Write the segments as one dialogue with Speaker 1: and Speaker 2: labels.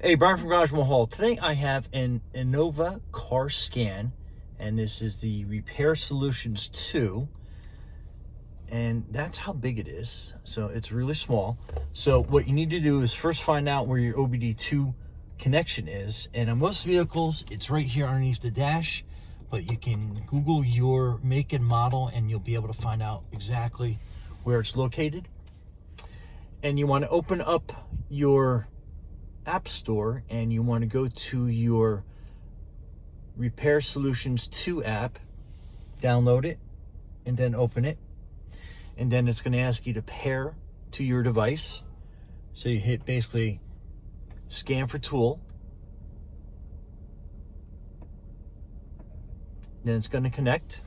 Speaker 1: Hey, Brian from Garage Mahal. Today I have an Innova car scan, and this is the Repair Solutions 2, and that's how big it is. So it's really small. So what you need to do is first find out where your OBD2 connection is, and on most vehicles it's right here underneath the dash, but you can Google your make and model and you'll be able to find out exactly where it's located. And you want to open up your App Store and you want to go to your Repair Solutions 2 app, download it, and then open it. And then it's going to ask you to pair to your device. So you hit basically scan for tool. Then it's going to connect.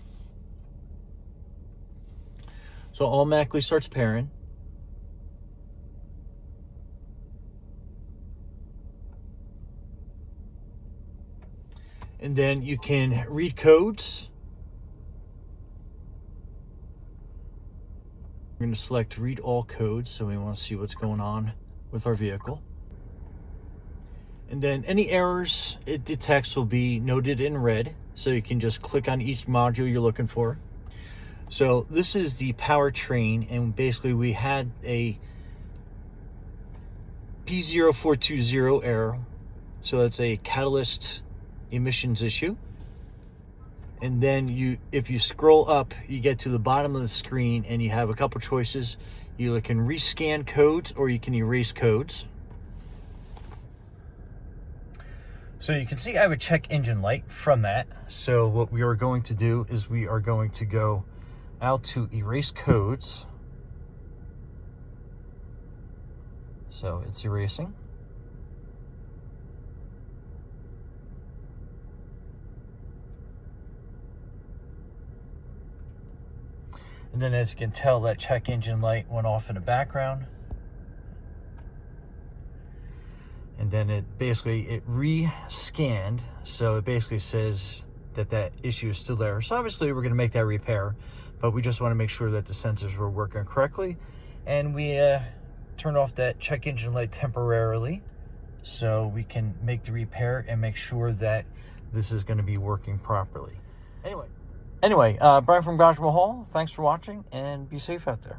Speaker 1: So it automatically starts pairing. And then you can read codes. We're going to select read all codes, so we want to see what's going on with our vehicle. And then any errors it detects will be noted in red, so you can just click on each module you're looking for. So this is the powertrain, and basically we had a P0420 error, so that's a catalyst emissions issue. And then if you scroll up, you get to the bottom of the screen and you have a couple choices. You can rescan codes or you can erase codes. So you can see I have a check engine light from that. So what we are going to do is we are going to go out to erase codes. So it's erasing. And then as you can tell, that check engine light went off in the background. And then it re-scanned. So it basically says that issue is still there. So obviously we're going to make that repair, but we just want to make sure that the sensors were working correctly. And we turned off that check engine light temporarily so we can make the repair and make sure that this is going to be working properly. Anyway, Brian from Garage Mahal, thanks for watching and be safe out there.